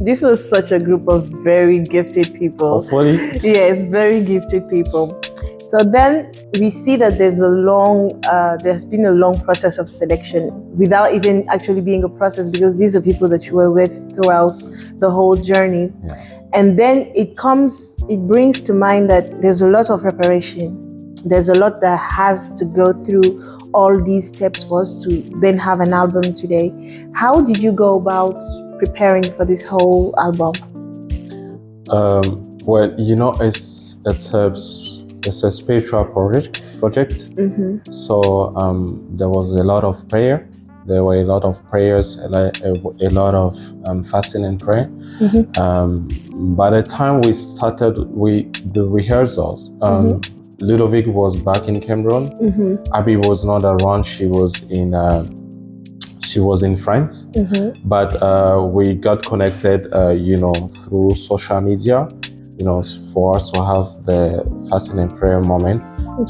This was such a group of very gifted people. Hopefully. Yes, very gifted people. So then we see that there's been a long process of selection without even actually being a process, because these are people that you were with throughout the whole journey. Yeah. And then it brings to mind that there's a lot of preparation. There's a lot that has to go through all these steps for us to then have an album today. How did you go about preparing for this whole album? Well, it's a spiritual project. Mm-hmm. So there was a lot of prayer. There were a lot of prayers, a lot of fasting and prayer. Mm-hmm. By the time we started with the rehearsals, Ludovic was back in Cameroon. Mm-hmm. Abby was not around. She was in France. Mm-hmm. But we got connected, through social media, for us to have the fasting and prayer moment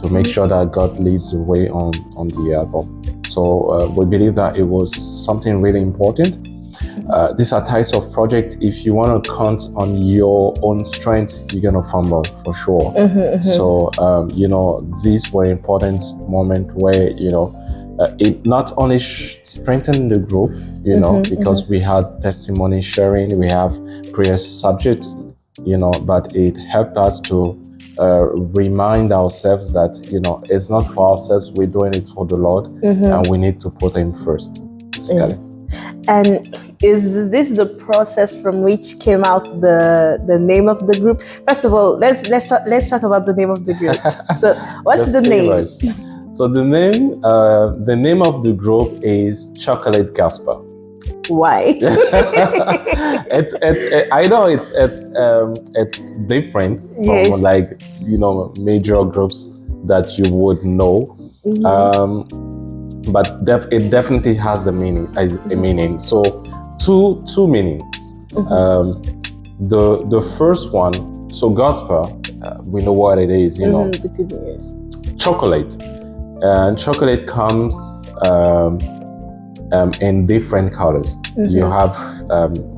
to make sure that God leads the way on the album. So we believe that it was something really important. These are types of projects, if you want to count on your own strength, you're going to fumble for sure. Mm-hmm. So, these were important moments where, it not only strengthened the group, because we had testimony sharing, we have prayer subjects, but it helped us to remind ourselves that, it's not for ourselves, we're doing it for the Lord, and we need to put Him first. Yes. And is this the process from which came out the name of the group? First of all, let's talk about the name of the group. So, what's the name? So the name of the group is Chocolate Gospel. Why? I know it's different from major groups that you would know. But it definitely has a meaning. So two meanings. The first one, so gospel, we know what it is, The good news. Chocolate. And chocolate comes in different colors. You have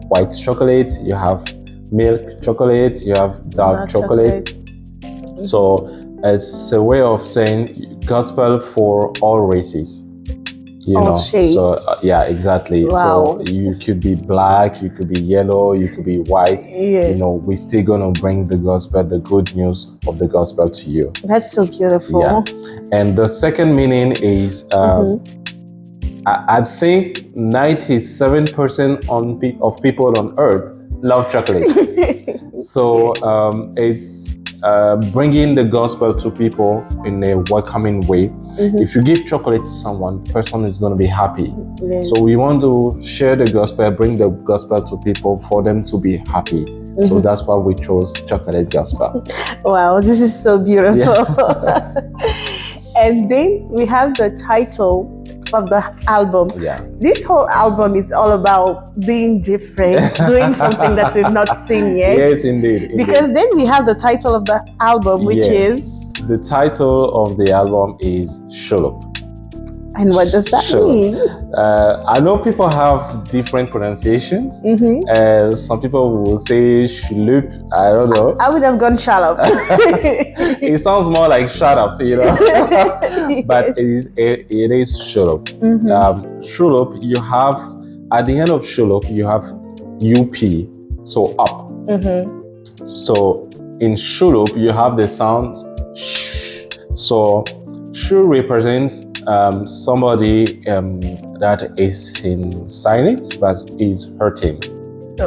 white chocolate, you have milk chocolate, you have dark chocolate. So it's a way of saying gospel for all races. All shades. So yeah, exactly. Wow. So you could be black, you could be yellow, you could be white. Yes. We're still gonna bring the gospel, the good news of the gospel to you. That's so beautiful. Yeah. And the second meaning is I think 97% of people on earth love chocolate. So it's bringing the gospel to people in a welcoming way. If you give chocolate to someone, the person is going to be happy. Yes. So we want to share the gospel, bring the gospel to people for them to be happy. So that's why we chose Chocolate Gospel. Wow, this is so beautiful. Yeah. And then we have the title of the album. Yeah. This whole album is all about being different, doing something that we've not seen yet. Yes, indeed. Because then we have the title of the album, which is... The title of the album is SHULLUP. And what does that mean? I know people have different pronunciations. Some people will say SHULLUP. I don't know. I would have gone SHULLUP. It sounds more like shut up, but it is SHULLUP. SHULLUP, you have, at the end of SHULLUP, you have UP, so up. So in SHULLUP, you have the sound sh. So SHU represents somebody that is in silence but is hurting.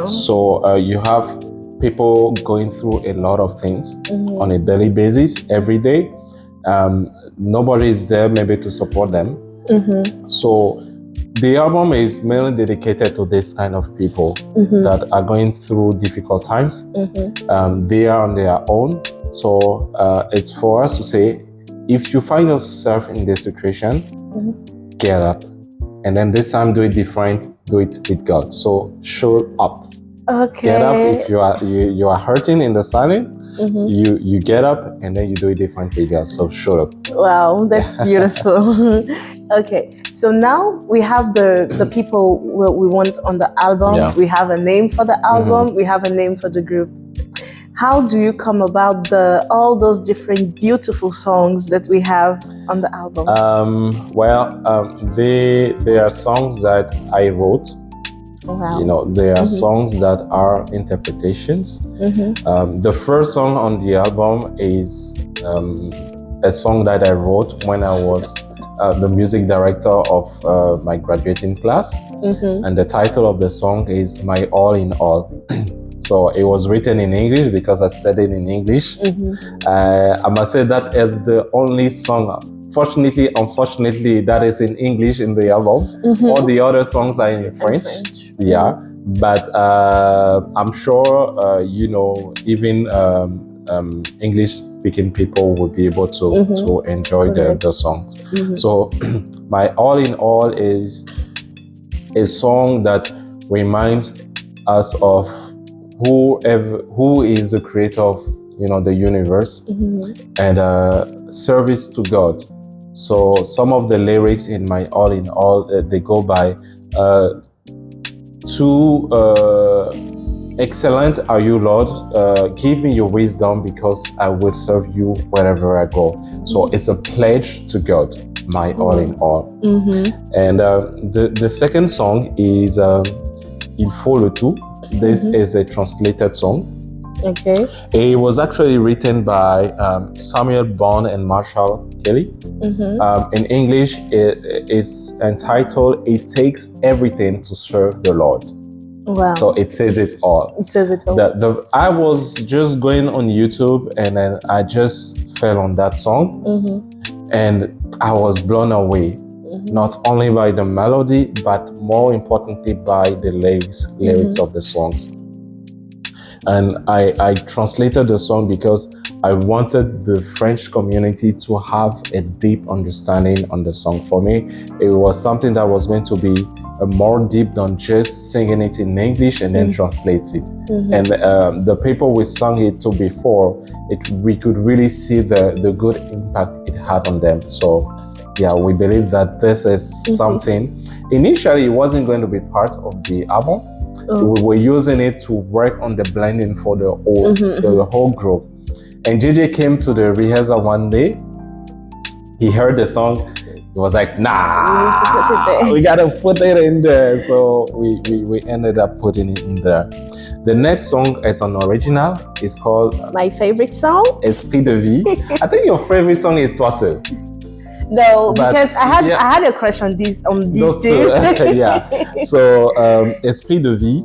So you have people going through a lot of things on a daily basis, every day. Nobody is there maybe to support them. So the album is mainly dedicated to this kind of people that are going through difficult times. They are on their own. So it's for us to say, if you find yourself in this situation, get up. And then this time, do it different, do it with God. So show up. Okay. Get up if you are hurting in the silent. You get up and then you do it differently, girl. So shut up. Wow, that's beautiful. Okay, so now we have the people we want on the album. Yeah. We have a name for the album. We have a name for the group. How do you come about all those different beautiful songs that we have on the album? They are songs that I wrote. Wow. You know, there are songs that are interpretations. The first song on the album is a song that I wrote when I was the music director of my graduating class. And the title of the song is My All in All. So it was written in English because I said it in English. I must say that is the only song. Fortunately, unfortunately, that is in English in the album. All the other songs are in French. Yeah, but I'm sure you know, even English-speaking people will be able to enjoy the songs. So, My All in All is a song that reminds us of who is the creator of, you know, the universe, and service to God. So some of the lyrics in My All in All, they go by too excellent are you, Lord. Give me your wisdom because I will serve you wherever I go. So it's a pledge to God, My All in All. And the second song is Il faut le tout. This is a translated song. Okay. It was actually written by Samuel Bond and Marshall Kelly. In English, it is entitled "It Takes Everything to Serve the Lord." Wow. So it says it all. It says it all. I was just going on YouTube and then I just fell on that song, and I was blown away. Not only by the melody, but more importantly by the lyrics of the songs. And I translated the song because I wanted the French community to have a deep understanding on the song. For me, it was something that was going to be more deep than just singing it in English and then translate it. And the people we sang it to before, we could really see the good impact it had on them. So yeah, we believe that this is something. Initially, it wasn't going to be part of the album. We were using it to work on the blending for the whole group. And JJ came to the rehearsal one day. He heard the song. He was like, nah, we need to put it there. We gotta put it in there. So we ended up putting it in there. The next song is an original. It's called My favorite song? Esprit de Vie. I think your favorite song is Toi Seul. No, because I had a crush on these two. Yeah. So Esprit de Vie,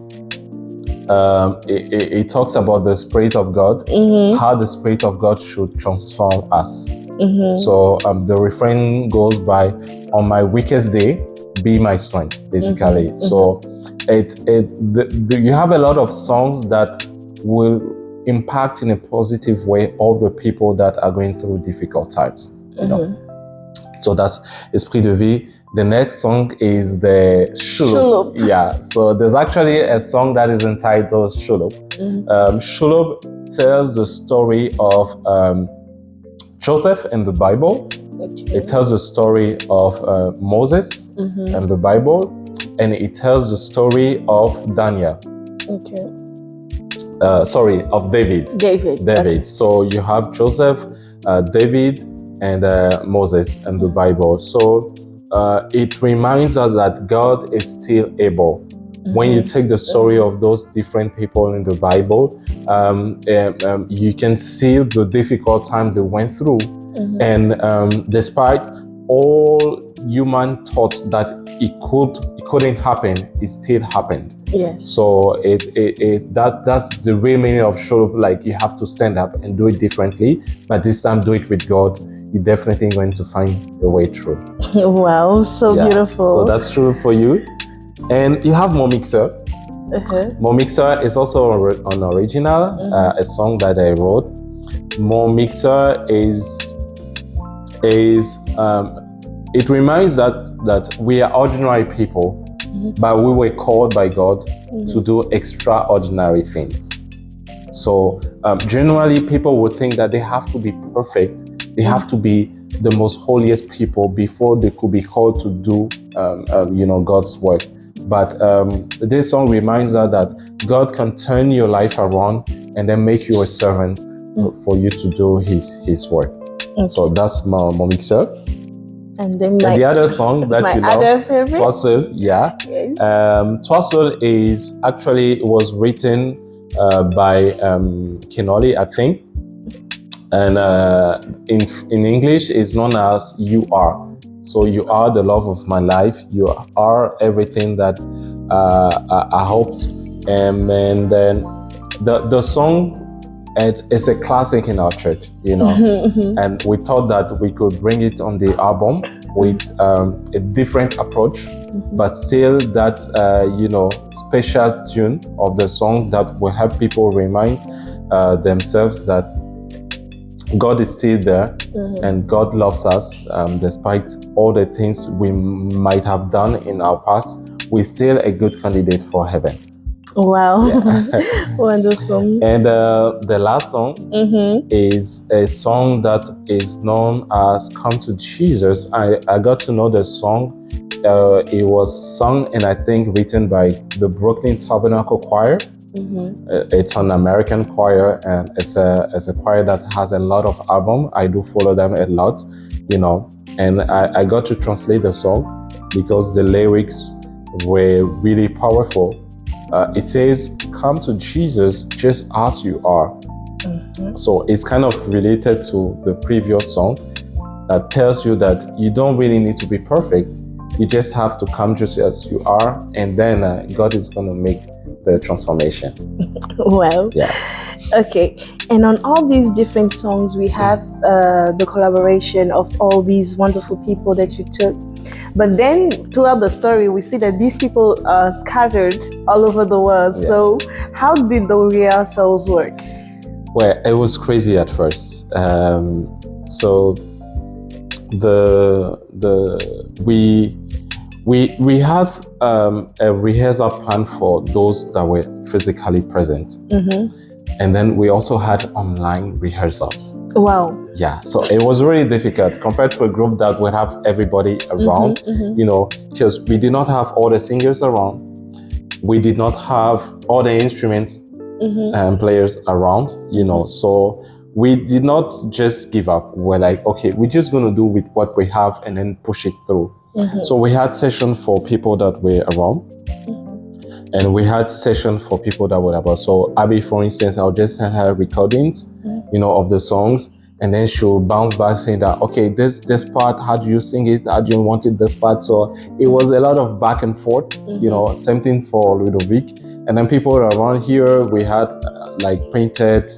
it talks about the Spirit of God, how the Spirit of God should transform us. So the refrain goes by, on my weakest day, be my strength, basically. So you have a lot of songs that will impact in a positive way all the people that are going through difficult times. You know? So that's Esprit de Vie. The next song is the SHULLUP. Yeah, so there's actually a song that is entitled SHULLUP. SHULLUP tells the story of Joseph in the Bible. It tells the story of Moses in the Bible, and it tells the story of Daniel. Of David. David. Okay. So you have Joseph, David, and Moses in the Bible. So it reminds us that God is still able. When you take the story of those different people in the Bible, you can see the difficult time they went through. And despite all human thoughts that it couldn't happen, it still happened. Yes. So that's the real meaning of SHULLUP. Like, you have to stand up and do it differently, but this time do it with God. You're definitely going to find a way through. Wow, so beautiful. So that's true for you. And you have Mon Mixer. Mon Mixer is also an original, a song that I wrote. Mon Mixer it reminds that we are ordinary people, but we were called by God to do extraordinary things. So generally, people would think that they have to be perfect. They have to be the most holiest people before they could be called to do, God's work. But this song reminds us that God can turn your life around and then make you a servant for you to do His work. Okay. So that's my mixer. And then the other song that my you love, other favorite, Twasul, yeah. Yes. Twasul was written by Kinoli, I think, and in English is known as "You Are." So you are the love of my life. You are everything that I hoped. And then the song, it's a classic in our church, and we thought that we could bring it on the album with a different approach, but still that special tune of the song that will help people remind themselves that God is still there, and God loves us despite all the things we might have done in our past. We're still a good candidate for heaven. Wow. Yeah. Wonderful. And the last song is a song that is known as Come to Jesus. I got to know the song. It was sung and I think written by the Brooklyn Tabernacle Choir. It's an American choir, and it's a choir that has a lot of albums. I do follow them a lot, and I got to translate the song because the lyrics were really powerful. It says, "Come to Jesus just as you are." So it's kind of related to the previous song that tells you that you don't really need to be perfect. You just have to come just as you are, and then God is going to make the transformation. Well, yeah. Okay. And on all these different songs, we have the collaboration of all these wonderful people that you took. But then throughout the story, we see that these people are scattered all over the world. Yeah. So how did the rehearsals work? Well, it was crazy at first. So we had a rehearsal plan for those that were physically present. And then we also had online rehearsals. Wow. Yeah, so it was really difficult compared to a group that would have everybody around, because we did not have all the singers around. We did not have all the instruments and players around, so we did not just give up. We're like, okay, we're just going to do with what we have and then push it through. So we had sessions for people that were around. And we had sessions for people that were about. So Abby, for instance, I'll just send her recordings, of the songs, and then she'll bounce back saying that, okay, this part, how do you sing it? How do you want it, this part? So it was a lot of back and forth, same thing for Ludovic. And then people around here, we had painted,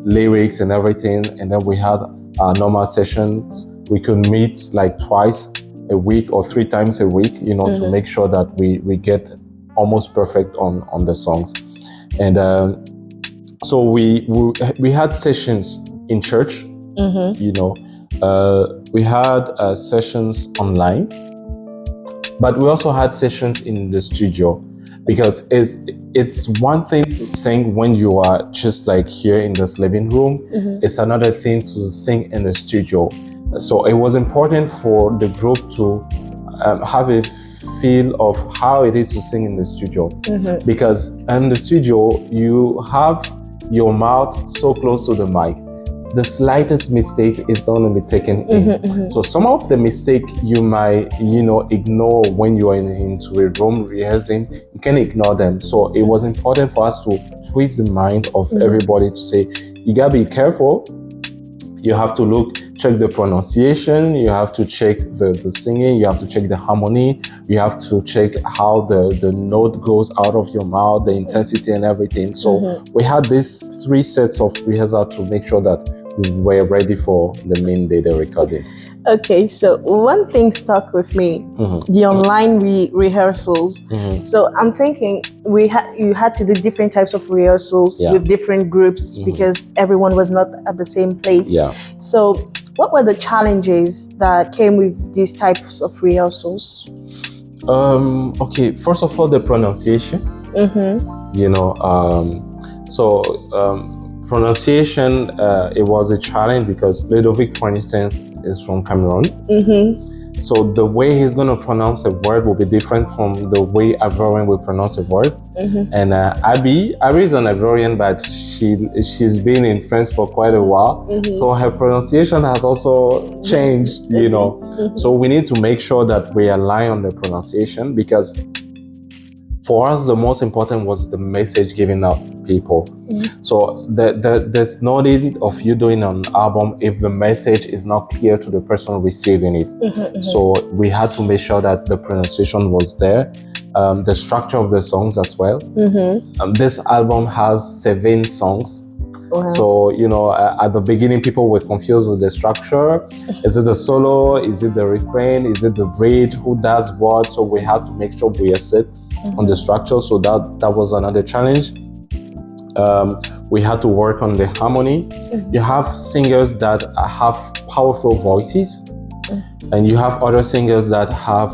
lyrics and everything. And then we had normal sessions. We could meet twice a week or 3 times a week, to make sure that we get almost perfect on the songs. And so we had sessions in church, we had sessions online, but we also had sessions in the studio, because it's one thing to sing when you are just here in this living room. It's another thing to sing in the studio. So it was important for the group to have a feel of how it is to sing in the studio, because in the studio you have your mouth so close to the mic. The slightest mistake is going to be taken in. So some of the mistake you might ignore when you are into a room rehearsing, you can ignore them. So it was important for us to twist the mind of everybody to say, you gotta be careful. You have to check the pronunciation, you have to check the singing, you have to check the harmony, you have to check how the note goes out of your mouth, the intensity and everything. So we had these 3 sets of rehearsal to make sure that we were ready for the main day, the recording. Okay, so one thing stuck with me, the online rehearsals. So I'm thinking you had to do different types of rehearsals with different groups because everyone was not at the same place. Yeah. So what were the challenges that came with these types of rehearsals? Okay, first of all, the pronunciation. You know, pronunciation, it was a challenge because Ludovic, for instance, is from Cameroon. So the way he's going to pronounce a word will be different from the way Ivorian will pronounce a word. And Abby is an Ivorian, but she's been in France for quite a while. So her pronunciation has also changed, you know. So we need to make sure that we align on the pronunciation, because for us, the most important was the message given out people. So there's no need of you doing an album if the message is not clear to the person receiving it. So we had to make sure that the pronunciation was there, the structure of the songs as well. This album has 7 songs. Wow. So, you know, at the beginning, people were confused with the structure. Is it the solo? Is it the refrain? Is it the bridge? Who does what? So we had to make sure we are set on the structure. So that was another challenge. We had to work on the harmony. You have singers that have powerful voices, and you have other singers that have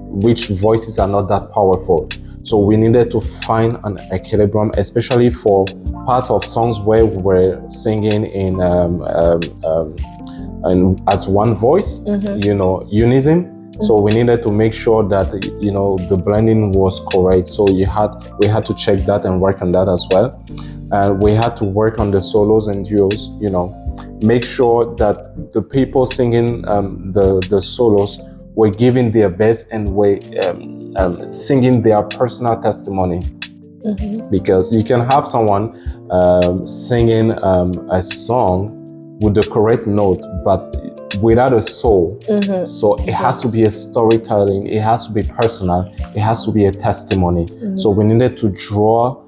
which voices are not that powerful. So we needed to find an equilibrium, especially for parts of songs where we were singing in as one voice, you know, unison. So we needed to make sure that, you know, the blending was correct. So we had to check that and work on that as well. And we had to work on the solos and duos, you know, make sure that the people singing the solos were giving their best and were singing their personal testimony. Because you can have someone singing a song with the correct note, but without a soul. So it has to be a storytelling, it has to be personal, it has to be a testimony. So we needed to draw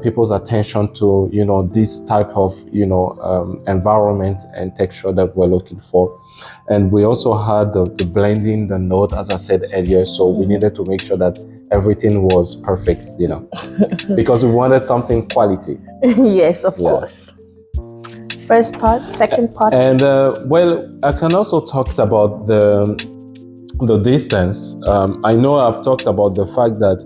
people's attention to, you know, this type of, you know, environment and texture that we're looking for. And we also had the blending, the note, as I said earlier. So we needed to make sure that everything was perfect, you know, because we wanted something quality. Yes, of course. First part, second part. And well, I can also talk about the distance. I know I've talked about the fact that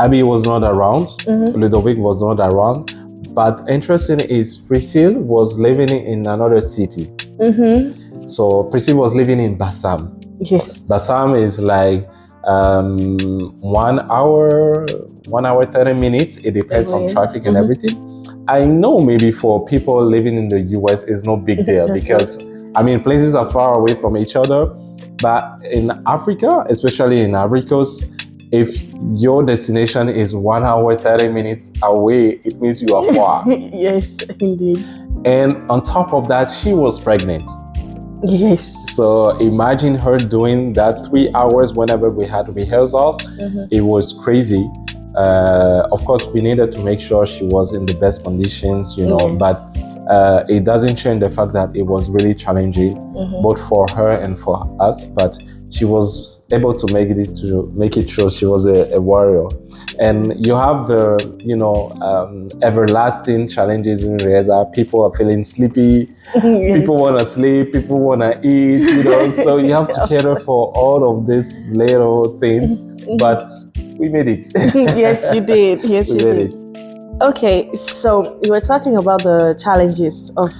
Abby was not around, Ludovic was not around, but interesting is Priscille was living in another city. So Priscille was living in Bassam. Yes. Bassam is like 1 hour, 30 minutes. It depends on traffic and everything. I know maybe for people living in the US, it's no big deal because, I mean, places are far away from each other. But in Africa, especially in Ivory Coast, if your destination is 1 hour, 30 minutes away, it means you are far. Yes, indeed. And on top of that, she was pregnant. Yes. So imagine her doing that 3 hours whenever we had rehearsals. It was crazy. Of course, we needed to make sure she was in the best conditions, you know, but it doesn't change the fact that it was really challenging, both for her and for us. But she was able to make it through. She was a warrior. And you have the, you know, everlasting challenges in rehearsal. People are feeling sleepy. People want to sleep. People want to eat, you know. So you have to cater for all of these little things. But we made it. Yes, you did. Yes, you did. Okay, so you were talking about the challenges of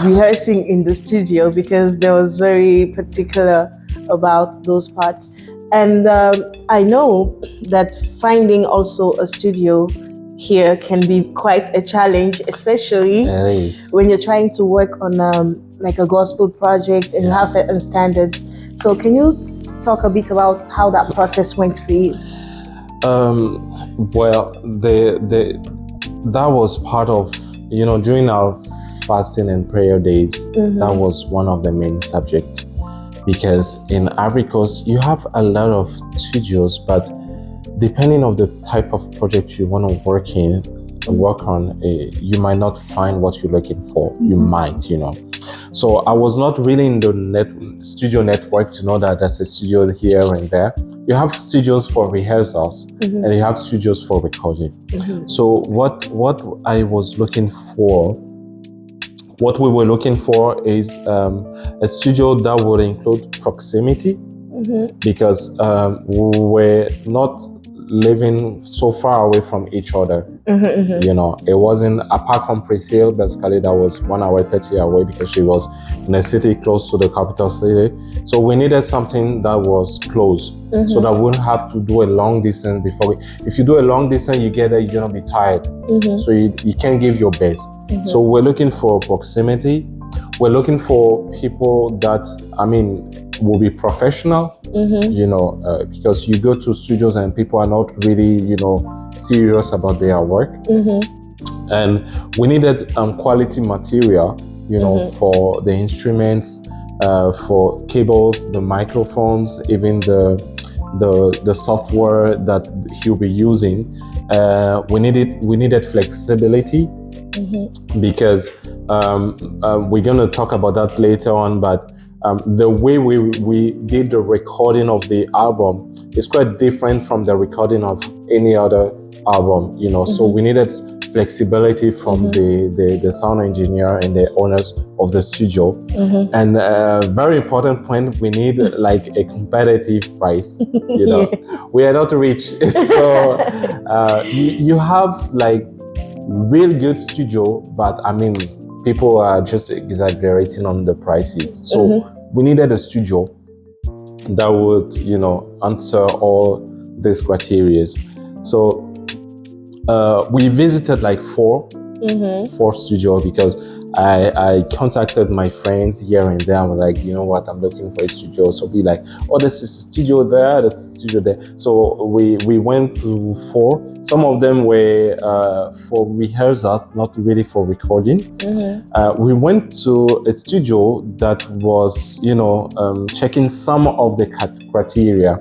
rehearsing in the studio, because there was very particular about those parts. And I know that finding also a studio here can be quite a challenge, especially when you're trying to work on like a gospel project and you have certain standards. So can you talk a bit about how that process went for you? Well, that was part of, you know, during our fasting and prayer days, that was one of the main subjects. Because in Ivory Coast, you have a lot of studios, but depending on the type of project you want to work on, you might not find what you're looking for. You might, you know. So I was not really in the studio network to know that there's a studio here and there. You have studios for rehearsals and you have studios for recording. So what I was looking for what we were looking for is a studio that would include proximity, because we were not living so far away from each other. You know, it wasn't, apart from Priscilla, basically that was 1 hour 30 away because she was in a city close to the capital city. So we needed something that was close, so that we wouldn't have to do a long distance before if you do a long distance, you get there, you're gonna be tired. So you can't give your best. So we're looking for proximity. We're looking for people that, I mean, will be professional, you know, because you go to studios and people are not really, you know, serious about their work. And we needed quality material, you know, for the instruments, for cables, the microphones, even the software that he'll be using. We needed flexibility, because we're going to talk about that later on, but the way we did the recording of the album is quite different from the recording of any other album, you know. So we needed flexibility from the sound engineer and the owners of the studio. And a very important point, we need like a competitive price, you know. We are not rich, so you have like real good studio, but I mean, people are just exaggerating on the prices. So we needed a studio that would, you know, answer all these criteria. So we visited like four studios, because I contacted my friends here and there. I'm like, you know what, I'm looking for a studio. So be like, oh, this is a studio there, this is a studio there. So we went to 4. Some of them were for rehearsals, not really for recording. We went to a studio that was, you know, checking some of the criteria,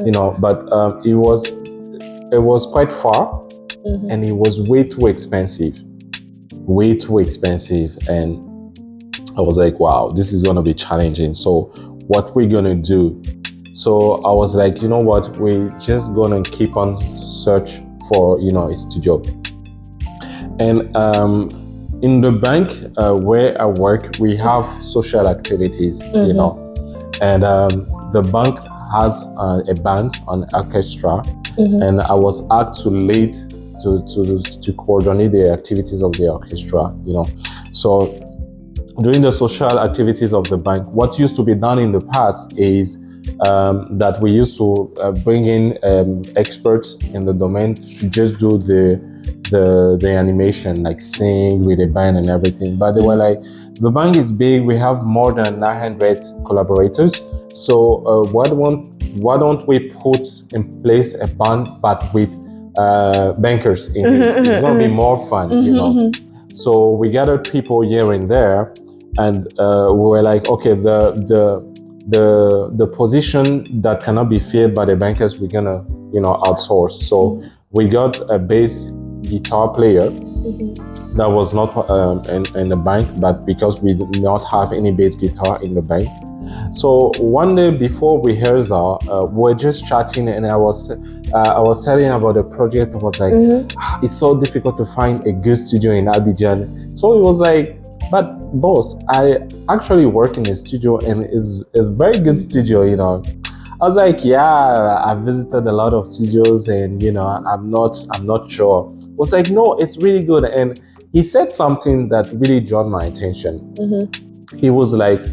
you know, but it was quite far, and it was way too expensive. And I was like, wow, this is gonna be challenging. So what we're gonna do? So I was like, you know what, we're just gonna keep on search for, you know, a studio. And in the bank where I work, we have social activities, you know, and the bank has a band, an orchestra, and I was asked to lead to coordinate the activities of the orchestra, you know. So during the social activities of the bank, what used to be done in the past is that we used to bring in experts in the domain to just do the animation, like sing with the band and everything. But they were like, the bank is big, we have more than 900 collaborators, so why don't we put in place a band but with bankers in it? It's gonna be more fun, you know. So we gathered people here and there, and we were like, okay, the position that cannot be filled by the bankers, we're gonna, you know, outsource. So we got a bass guitar player that was not in the bank, but because we did not have any bass guitar in the bank. So one day before rehearsal, we're just chatting, and I was telling about the project. I was like, it's so difficult to find a good studio in Abidjan. So it was like, but boss, I actually work in a studio, and it's a very good studio, you know. I was like, yeah, I visited a lot of studios, and you know, I'm not sure. I was like, no, it's really good. And he said something that really drawn my attention. He was like,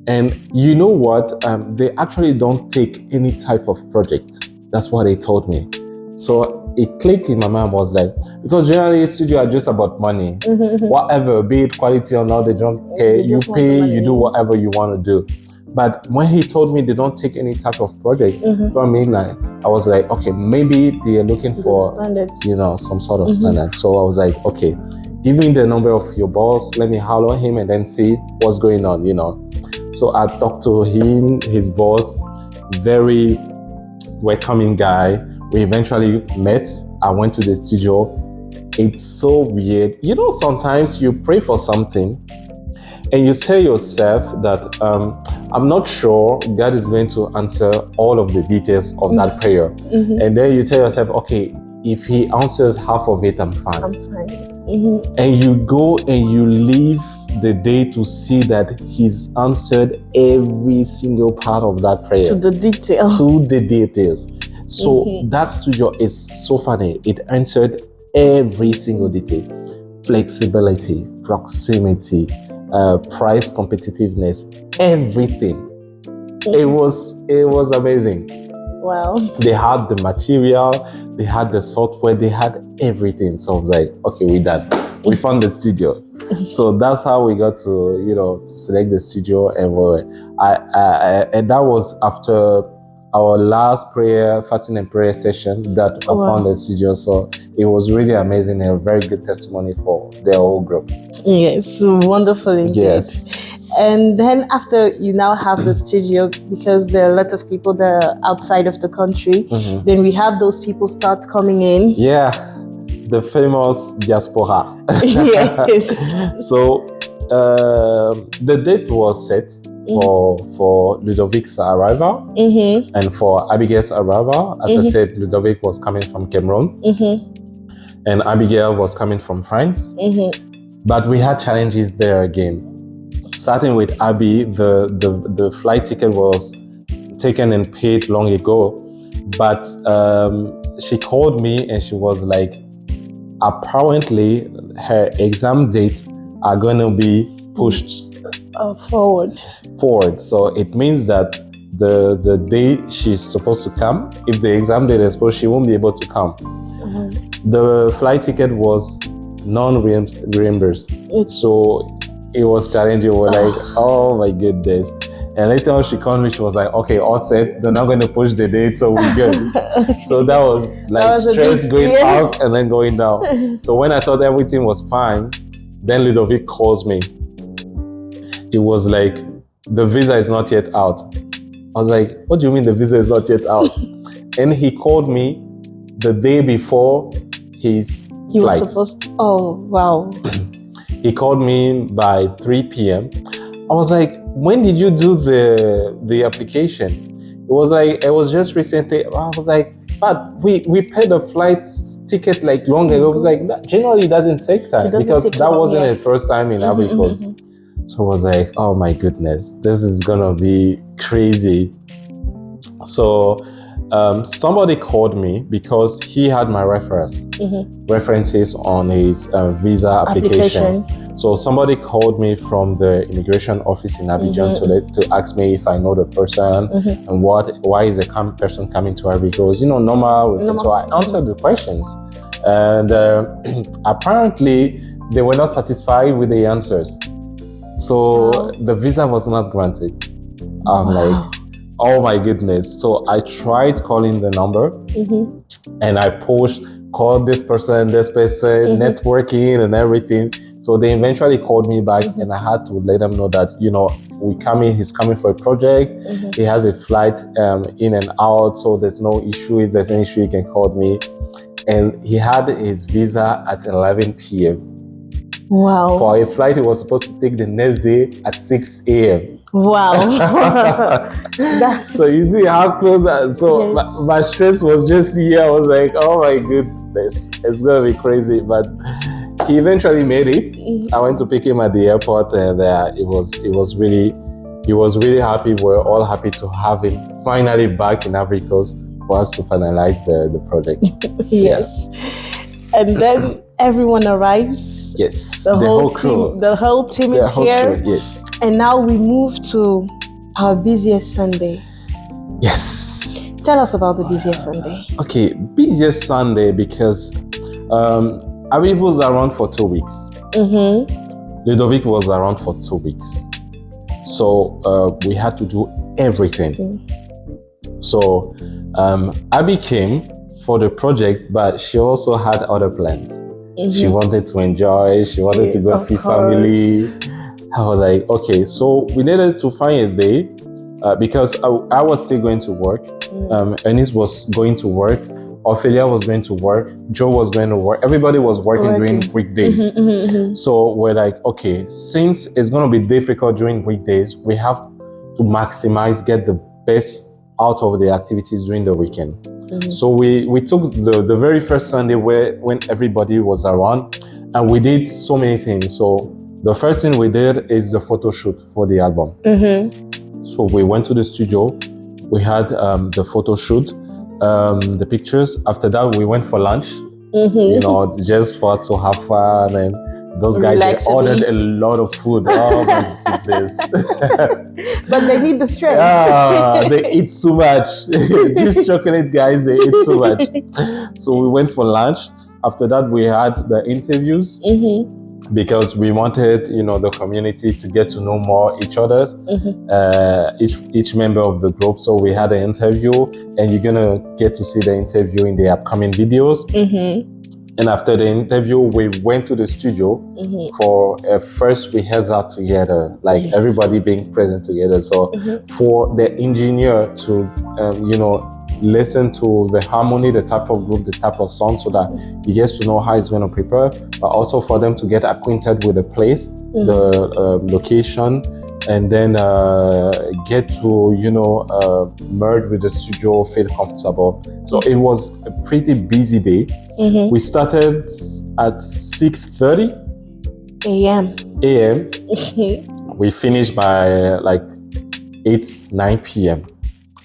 and you know what? They actually don't take any type of project. That's what they told me. So it clicked in my mind. Was like, because generally studio are just about money. Whatever, be it quality or not, they don't care. You pay, you do whatever you want to do. But when he told me they don't take any type of project from me, like, I was like, okay, maybe they are looking for standards, you know, some sort of standards. So I was like, okay, give me the number of your boss. Let me holler him and then see what's going on, you know. So I talked to him, his boss, very welcoming guy. We eventually met. I went to the studio. It's so weird. You know, sometimes you pray for something and you tell yourself that I'm not sure God is going to answer all of the details of that prayer. And then you tell yourself, okay, if he answers half of it, I'm fine. And you go and you leave the day to see that he's answered every single part of that prayer. To the detail. To the details. So that studio is so funny. It answered every single detail. Flexibility, proximity, price competitiveness, everything. It was amazing. Wow. They had the material, they had the software, they had everything. So I was like, okay, we're done. We found the studio. So that's how we got to select the studio, and and that was after our last fasting and prayer session that I found the studio. So it was really amazing and a very good testimony for the whole group. Yes, wonderful indeed. Yes. And then after you now have the studio, because there are a lot of people that are outside of the country, then we have those people start coming in. Yeah, the famous diaspora. Yes. So the date was set for Ludovic's arrival and for Abigail's arrival. As I said, Ludovic was coming from Cameroon and Abigail was coming from France. But we had challenges there again. Starting with Abby, the flight ticket was taken and paid long ago, but she called me and she was like, apparently her exam dates are going to be pushed forward. So it means that the day she's supposed to come, if the exam date is pushed, she won't be able to come. The flight ticket was non-reimbursed. So it was challenging. We were like, oh my goodness. And later on she called me, she was like, okay, all set, they're not going to push the date, so we're good. So that was like stress going up and then going down. So when I thought everything was fine, then Ludovic calls me. It was like, the visa is not yet out. I was like, what do you mean the visa is not yet out? And he called me the day before his flight. Was supposed to, oh, wow. He called me by 3 p.m. I was like, when did you do the application? It was like, it was just recently. I was like, but we paid the flight ticket like long ago. I was like, that generally doesn't take time because that wasn't his first time in Ivory Coast. So I was like, oh my goodness, this is gonna be crazy. So somebody called me because he had my references on his visa application. So somebody called me from the immigration office in Abidjan to ask me if I know the person and why is the person coming to Ivory Coast, normal. So I answered the questions, and apparently they were not satisfied with the answers. So the visa was not granted. I'm like, oh my goodness. So I tried calling the number and I called this person, networking and everything. So they eventually called me back and I had to let them know that, he's coming for a project. He has a flight in and out. So there's no issue. If there's any issue, he can call me. And he had his visa at 11 p.m. Wow. For a flight he was supposed to take the next day at 6 a.m. Wow. So you see how close so my stress was just here. I was like, oh my goodness, it's gonna be crazy. But he eventually made it. I went to pick him at the airport and he was really happy. We're all happy to have him finally back in Ivory Coast for us to finalize the project. Yes. And then everyone arrives. Yes. The whole crew. The whole team is here. Crew, yes. And now we move to our busiest Sunday. Yes. Tell us about the busiest Sunday. Okay, busiest Sunday because Aviv was around for 2 weeks. Ludovic was around for 2 weeks. So we had to do everything. So Abby came for the project, but she also had other plans. She wanted to enjoy, she wanted to go see family. I was like, okay, so we needed to find a day because I was still going to work. Ernest was going to work. Ophelia was going to work. Joe was going to work. Everybody was working during weekdays. So we're like, okay, since it's going to be difficult during weekdays, we have to get the best out of the activities during the weekend. So we took the very first Sunday when everybody was around, and we did so many things. So the first thing we did is the photo shoot for the album. So we went to the studio. We had the photo shoot, the pictures. After that, we went for lunch. You know, just for us to have fun. And those guys, they ordered a lot of food. Oh my goodness! But they need the strength. Yeah, they eat so much. These chocolate guys, they eat so much. So we went for lunch. After that, we had the interviews because we wanted, you know, the community to get to know more each other's, each member of the group. So we had an interview, and you're gonna get to see the interview in the upcoming videos. And after the interview, we went to the studio for a first rehearsal together, like everybody being present together. So for the engineer to, you know, listen to the harmony, the type of group, the type of song, so that he gets to know how he's going to prepare, but also for them to get acquainted with the place, the location, and then get to, you know, merge with the studio, feel comfortable. So it was a pretty busy day. We started at 6:30 a.m. We finished by like 9 p.m.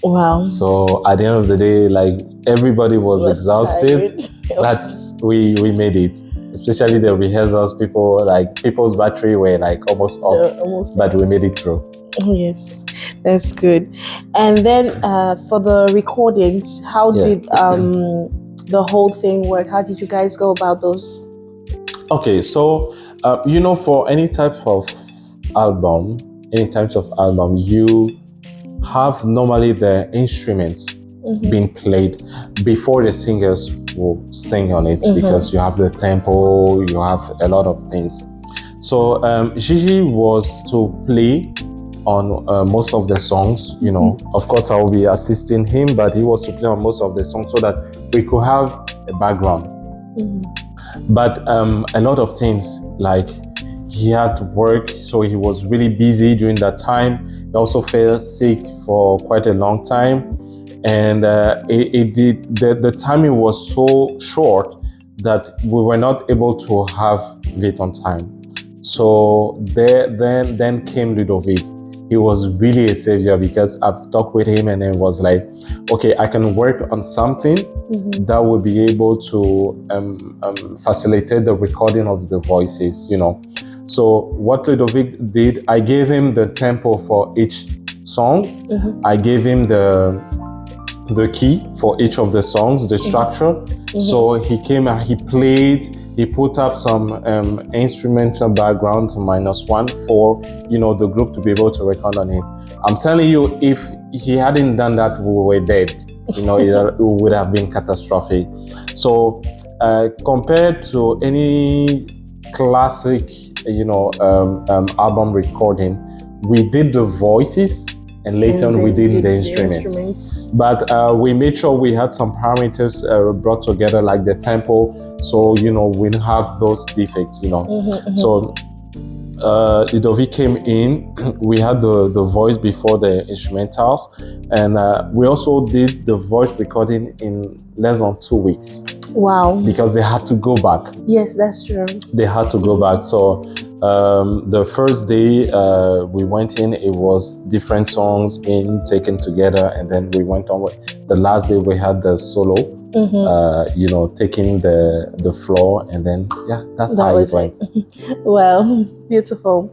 Wow. So at the end of the day, like everybody was exhausted, but we made it. Especially the rehearsals, people's battery were like almost off, but we made it through. Yes, that's good. And then for the recordings, how did the whole thing work? How did you guys go about those? Okay, so you know, for any type of album, you have normally the instruments being played before the singers will sing on it, because you have the tempo, you have a lot of things. So Gigi was to play on most of the songs, you know. Of course, I will be assisting him, but he was to play on most of the songs so that we could have a background. But a lot of things, like he had to work, so he was really busy during that time. He also fell sick for quite a long time, and the timing was so short that we were not able to have it on time. So then came Ludovic. He was really a savior, because I've talked with him and it was like, okay, I can work on something that will be able to facilitate the recording of the voices, you know. So what Ludovic did, I gave him the tempo for each song. I gave him the key for each of the songs, the structure. So he came and he played. He put up some instrumental background -1 for, you know, the group to be able to record on it. I'm telling you, if he hadn't done that, we were dead. You know, it would have been catastrophic. So compared to any classic, you know, album recording, we did the voices, and later on we did the instruments. But we made sure we had some parameters brought together, like the tempo, so, you know, we didn't have those defects, you know. So Ludovic came in, we had the voice before the instrumentals, and we also did the voice recording in less than 2 weeks. Wow. Because they had to go back. Yes, that's true. They had to go back. So the first day we went in, it was different songs being taken together, and then we went on with the last day we had the solo, you know, taking the floor, and then that's how it went. Well, beautiful.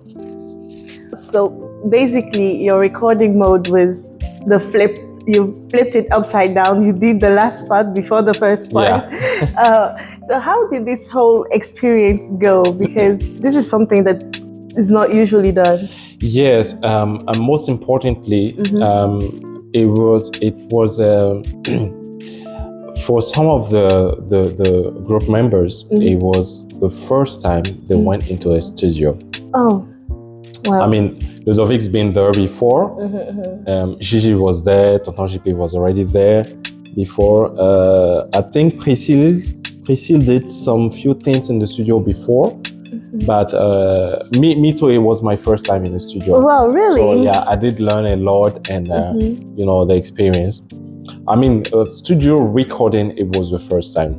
So basically your recording mode was the flip. You flipped it upside down. You did the last part before the first part. So how did this whole experience go? Because this is something that is not usually done. Yes, and most importantly, it was for some of the group members, it was the first time they went into a studio. Oh, wow. I mean, Ludovic's been there before. Gigi was there. Tonton JP was already there before. I think Priscille did some few things in the studio before. But me too, it was my first time in the studio. Wow, really? So yeah, I did learn a lot, and you know, the experience. I mean, studio recording, it was the first time.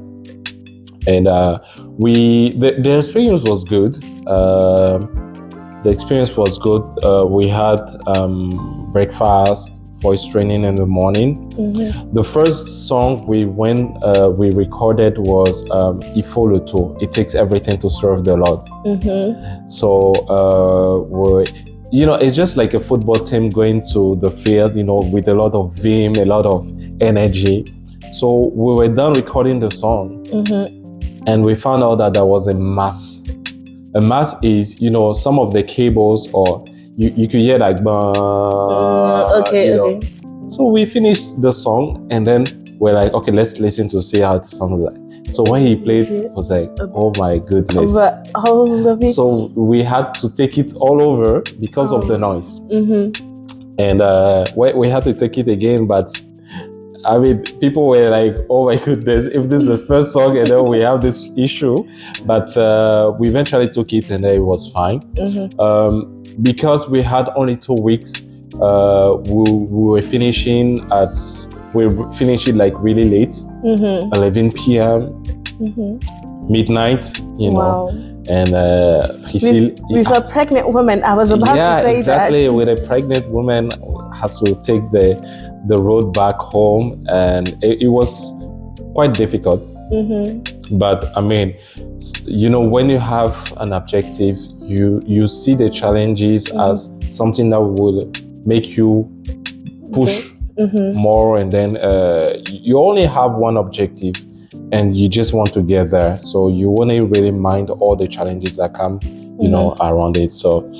And the experience was good. The experience was good. We had breakfast, voice training in the morning. The first song we recorded was Ifo le tout. It takes everything to serve the Lord. So it's just like a football team going to the field, with a lot of vim, a lot of energy. So we were done recording the song, and we found out that there was a mass. A mass is, some of the cables, or you could hear like, okay. So we finished the song, and then we're like, okay, let's listen to see how the song is like. So when he played, it was like, oh my goodness. All of it. So we had to take it all over because of the noise. And we had to take it again, but I mean, people were like, oh my goodness, if this is the first song and then we have this issue. But we eventually took it and it was fine. Because we had only 2 weeks, we finished it like really late, 11 p.m., midnight, Wow. And with a pregnant woman, I was about to say exactly, that. with a pregnant woman has to take the road back home, and it was quite difficult. But I mean, when you have an objective, you see the challenges as something that will make you push more, and then you only have one objective and you just want to get there, so you won't really mind all the challenges that come around it. So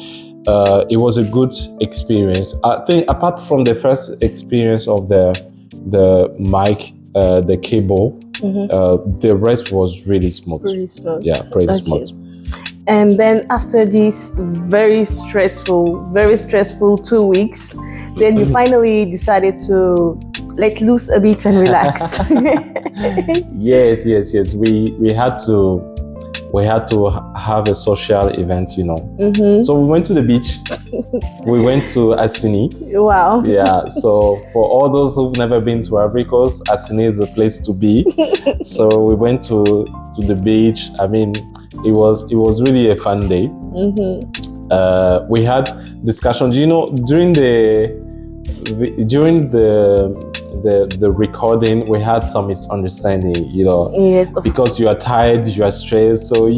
it was a good experience. I think apart from the first experience of the mic, the cable, the rest was really smooth. Pretty smooth. Yeah, pretty smooth. And then after these very stressful 2 weeks, then you finally decided to let loose a bit and relax. Yes. We had to have a social event, So we went to the beach. We went to Assini. Wow. Yeah. So for all those who've never been to Ivory Coast, Assini is a place to be. So we went to the beach. I mean, it was really a fun day. We had discussions. During the recording, we had some misunderstanding, Yes, because you are tired, you are stressed, so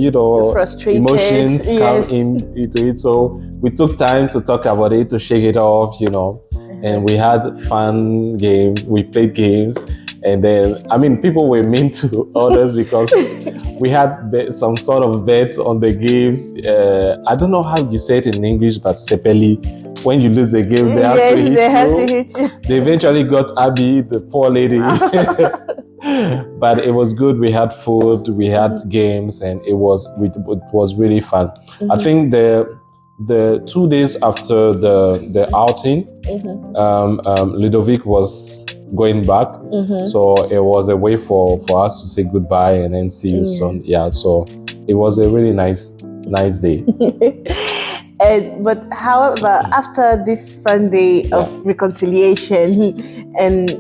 frustrated, emotions come into it. So we took time to talk about it, to shake it off, and we had fun games. We played games, and then people were mean to others because we had some sort of bets on the games. I don't know how you say it in English, but sepeli. When you lose the game, they have to hit you. They eventually got Abby, the poor lady. But it was good. We had food, we had games, and it was really fun. I think the 2 days after the outing, Ludovic was going back, so it was a way for us to say goodbye and then see you soon. Yeah, so it was a really nice day. But however, after this fun day of reconciliation and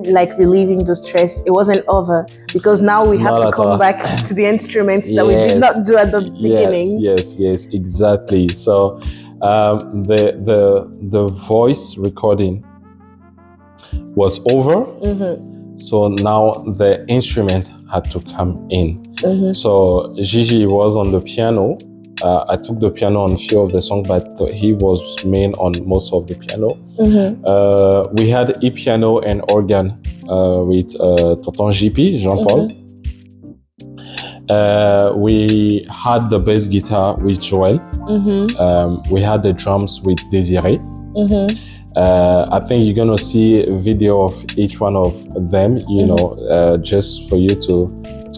like relieving the stress, it wasn't over, because now we have to come back to the instruments that we did not do at the beginning. Yes, exactly. So the voice recording was over. So now the instrument had to come in. So Gigi was on the piano. I took the piano on a few of the songs, but he was main on most of the piano. We had e-piano and organ with Tonton JP, Jean-Paul. We had the bass guitar with Joël. We had the drums with Désiré. I think you're gonna see a video of each one of them, just for you to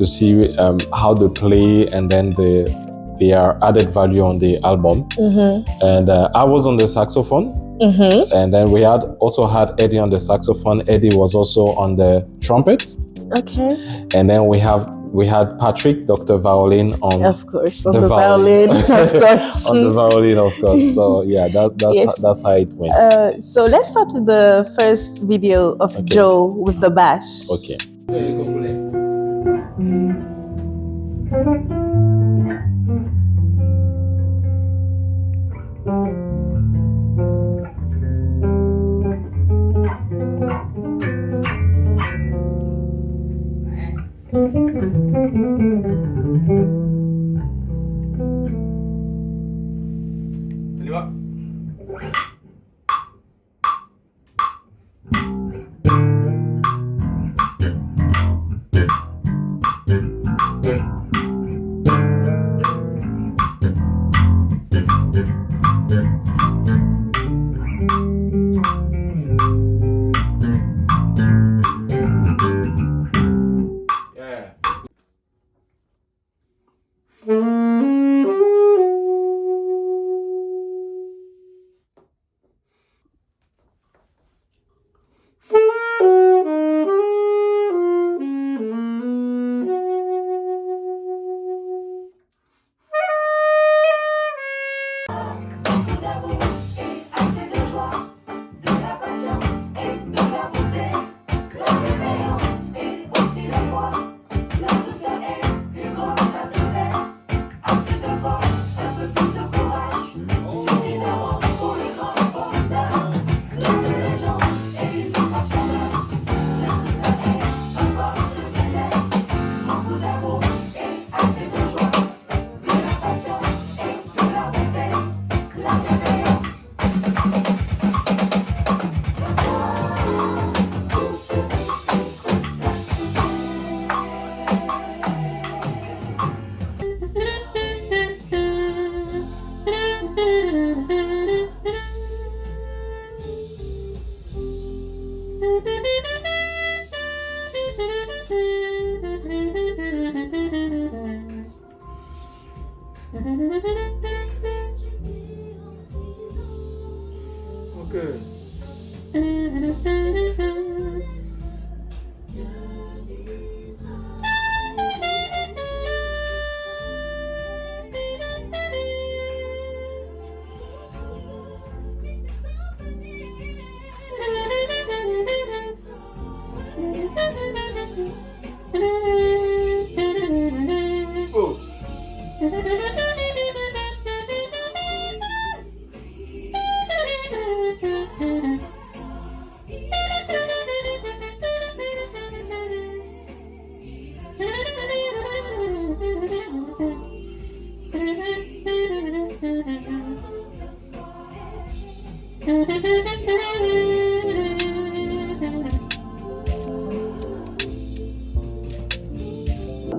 see how they play, and then their added value on the album. And I was on the saxophone, and then we also had Eddie on the saxophone. Eddie was also on the trumpet. Okay. And then we had Patrick, Dr. Violin on the violin, of course. On the violin, of course. So yeah, that's how it went. So let's start with the first video of Joe with the bass. Okay. va. Okay.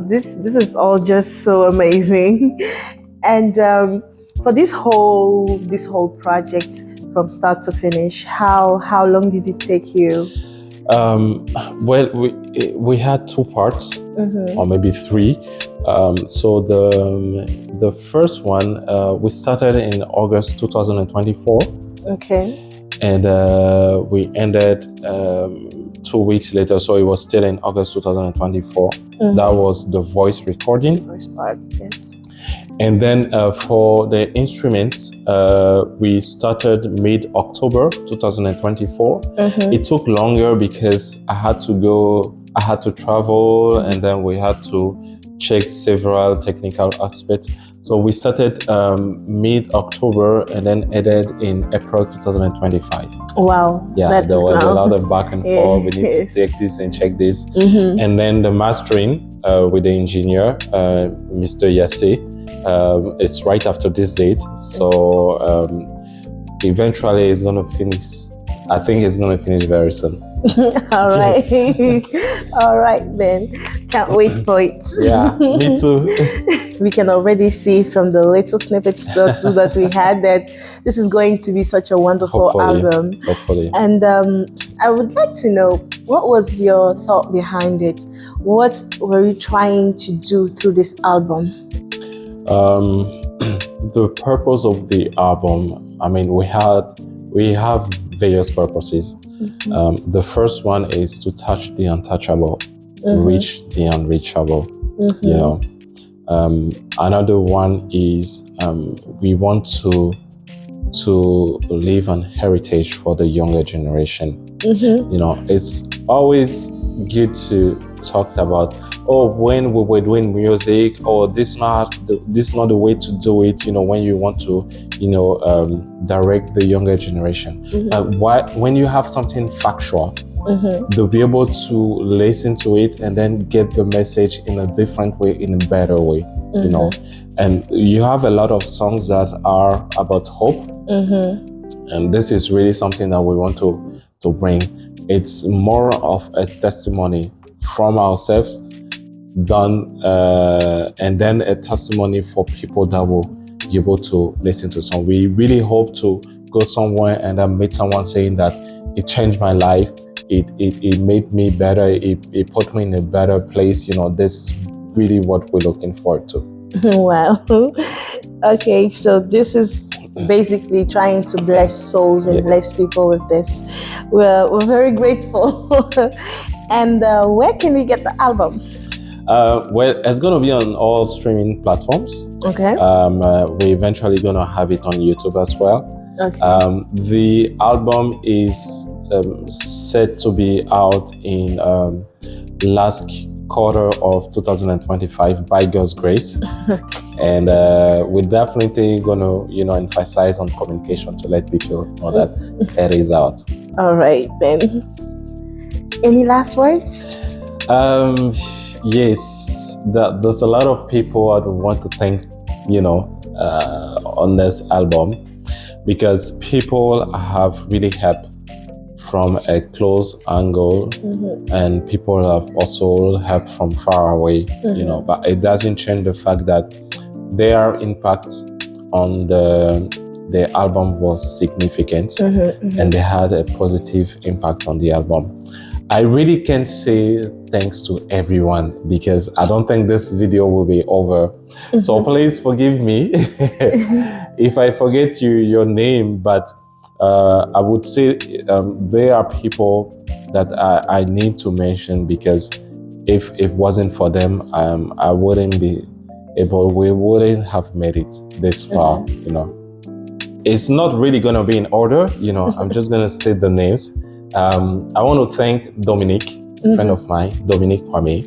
This is all just so amazing. And for this whole project from start to finish, how long did it take you? Well, we had two parts, or maybe three. So the first one we started in August 2024. Okay. And we ended 2 weeks later, so it was still in August 2024. That was the voice recording. First part, yes. And then for the instruments, we started mid-October 2024. It took longer because I had to travel, and then we had to check several technical aspects. So we started mid-October and then ended in April 2025. Wow. Yeah, there was a lot of back and forth. We need to take this and check this. And then the mastering with the engineer, Mr. Yasse, is right after this date. So eventually it's going to finish. I think it's going to finish very soon. All right. All right then. Can't wait for it. Yeah, me too. We can already see from the little snippets that we had that this is going to be such a wonderful album. Hopefully. And I would like to know, what was your thought behind it? What were you trying to do through this album? The purpose of the album, I mean, we have various purposes. The first one is to touch the untouchable, reach the unreachable. You know, another one is we want to leave an heritage for the younger generation. You know, it's always good to talk about, oh, when we were doing music, or this not the way to do it. You know, when you want to, direct the younger generation. When you have something factual, they'll be able to listen to it and then get the message in a different way, in a better way. You know, and you have a lot of songs that are about hope. And this is really something that we want to bring. It's more of a testimony from ourselves done, and then a testimony for people that will be able to listen to song. We really hope to go somewhere and then meet someone saying that it changed my life, it made me better, it put me in a better place. This is really what we're looking forward to. Wow. Okay, so this is basically trying to bless souls and bless people with this. We're very grateful. And where can we get the album? Well, it's going to be on all streaming platforms. Okay. We're eventually going to have it on YouTube as well. Okay. The album is set to be out in last quarter of 2025 by God's grace. Okay. And we're definitely going to, emphasize on communication to let people know that it is out. All right, then. Any last words? Yes, there's a lot of people I want to thank, on this album, because people have really helped from a close angle, and people have also helped from far away, but it doesn't change the fact that their impact on the album was significant, and they had a positive impact on the album. I really can't say thanks to everyone because I don't think this video will be over. So please forgive me if I forget your name, but I would say there are people that I need to mention, because if it wasn't for them, I wouldn't be able, we wouldn't have made it this far, It's not really going to be in order, I'm just going to state the names. I want to thank Dominique, a friend of mine, Dominique Kwame.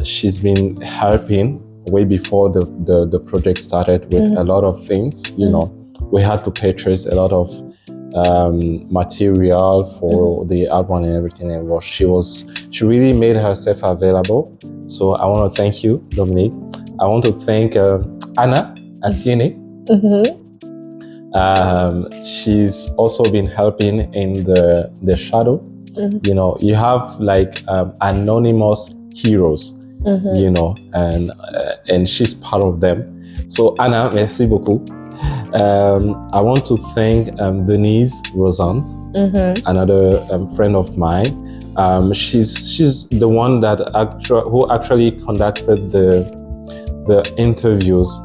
She's been helping way before the project started with a lot of things. We had to purchase a lot of material for the album and everything. And she really made herself available. So I want to thank you, Dominique. I want to thank Anna Asiene. She's also been helping in the shadow. You have like anonymous heroes, and she's part of them. So Anna, merci beaucoup. I want to thank Denise Rosant, another friend of mine. She's the one that who actually conducted the interviews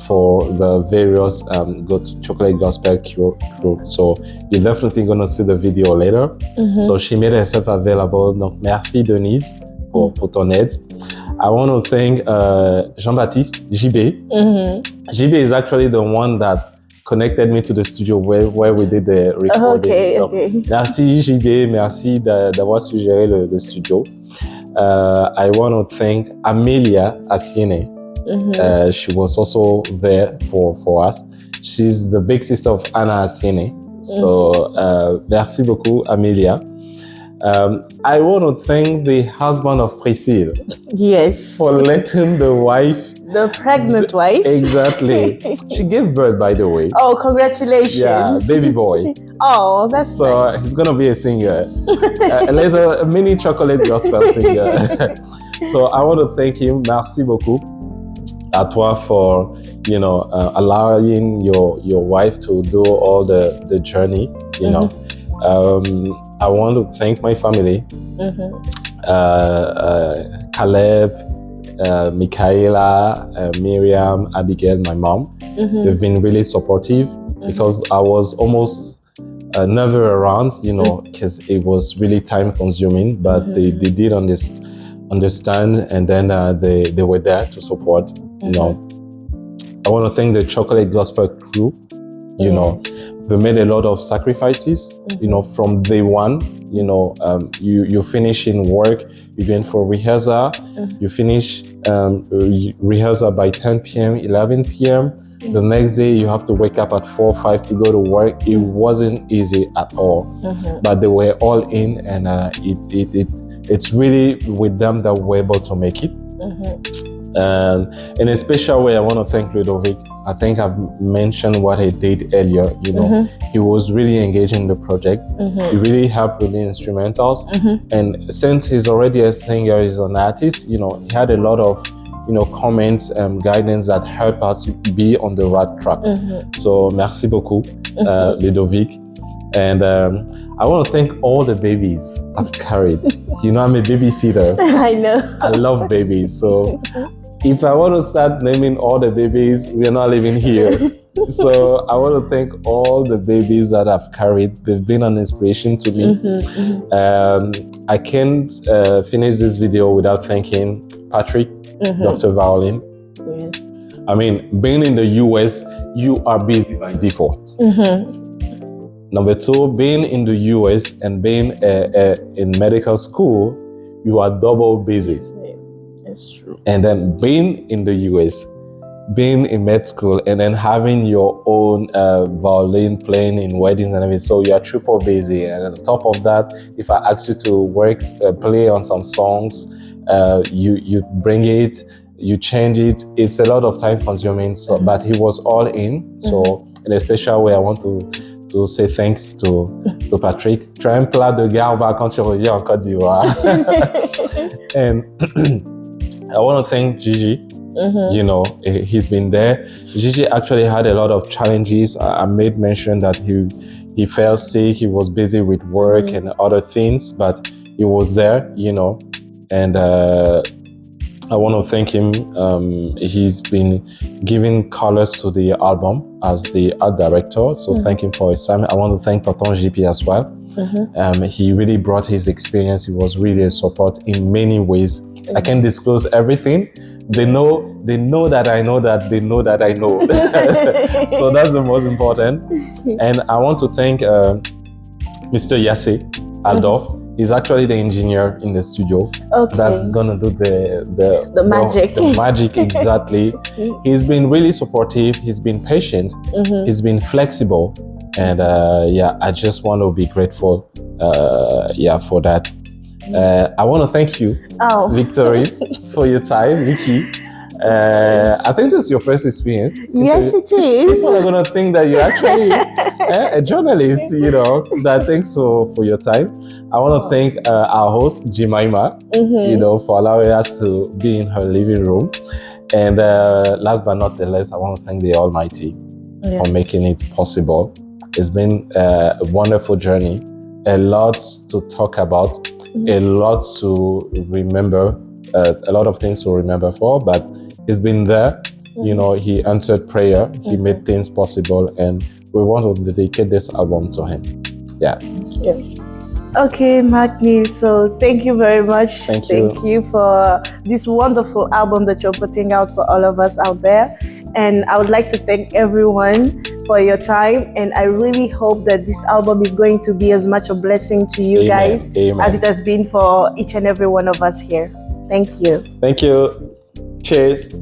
for the various chocolate gospel crew. So you're definitely going to see the video later. So she made herself available. Donc merci Denise pour ton aide. I want to thank Jean-Baptiste, JB. JB is actually the one that connected me to the studio where we did the recording. Okay. Merci JB, merci d'avoir suggéré le studio. I want to thank Amelia Asiene. She was also there for us. She's the big sister of Anna Asiene. So merci beaucoup, Amelia. I want to thank the husband of Priscille. Yes. For letting the wife. The pregnant wife. Exactly. She gave birth, by the way. Oh, congratulations. Yeah, baby boy. Oh, that's so nice. He's going to be a singer. A mini chocolate gospel singer. So I want to thank him. Merci beaucoup à toi for, allowing your wife to do all the journey, I want to thank my family, Caleb, Michaela, Miriam, Abigail, my mom. They've been really supportive because I was almost never around, because it was really time consuming, but they did understand, and then they were there to support. I want to thank the Chocolate Gospel crew. They made a lot of sacrifices. From day one. You finish in work, you go in for rehearsal. You finish rehearsal by 10 p.m., 11 p.m. The next day you have to wake up at 4 or 5 to go to work. It wasn't easy at all, but they were all in, and it's really with them that we're able to make it. And in a special way, I want to thank Ludovic. I think I've mentioned what he did earlier. You know, he was really engaged in the project. He really helped with the instrumentals. And since he's already a singer, he's an artist, you know, he had a lot of, you know, comments and guidance that help us be on the right track. So merci beaucoup, Ludovic. And I want to thank all the babies I've carried. You know, I'm a babysitter. I know. I love babies. So if I want to start naming all the babies, we are not living here. So I want to thank all the babies that I've carried. They've been an inspiration to me. I can't finish this video without thanking Patrick, Dr. Violin. Yes. I mean, being in the US, you are busy by default. Number two, being in the US and being in medical school, you are double busy. That's true. And then being in the US, being in med school, and then having your own violin playing in weddings and everything. So you are triple busy. And on top of that, if I ask you to play on some songs, you bring it, you change it. It's a lot of time consuming. So, but he was all in. So in a special way, I want to say thanks to Patrick. Tu as un plat de garba quand tu reviens en Côte d'Ivoire. And I want to thank Gigi. You know, he's been there. Gigi actually had a lot of challenges. I made mention that he fell sick. He was busy with work and other things, but he was there, you know. And I want to thank him. He's been giving colors to the album as the art director. So thank him for his time. I want to thank Tonton JP as well. He really brought his experience. He was really a support in many ways. I can't disclose everything. They know that I know that they know that I know. So that's the most important. And I want to thank Mr. Yasse Aldorf. He's actually the engineer in the studio. Okay. That's gonna do the magic. The magic, exactly. He's been really supportive. He's been patient. He's been flexible. And yeah, I just want to be grateful for that. I want to thank you, Victory, for your time, Vicky. I think this is your first experience. Yes, it is. People are going to think that you're actually a journalist, you know. That thanks for your time. I want to thank our host, Jemima, you know, for allowing us to be in her living room. And last but not the least, I want to thank the Almighty for making it possible. It's been a wonderful journey, a lot to talk about, a lot to remember, a lot of things to remember for, but he's been there. You know, he answered prayer, he made things possible, and we want to dedicate this album to him. Yeah. Okay, Mark Neil, so thank you very much. Thank you for this wonderful album that you're putting out for all of us out there. And I would like to thank everyone for your time. And I really hope that this album is going to be as much a blessing to you guys as it has been for each and every one of us here. Thank you. Thank you. Cheers.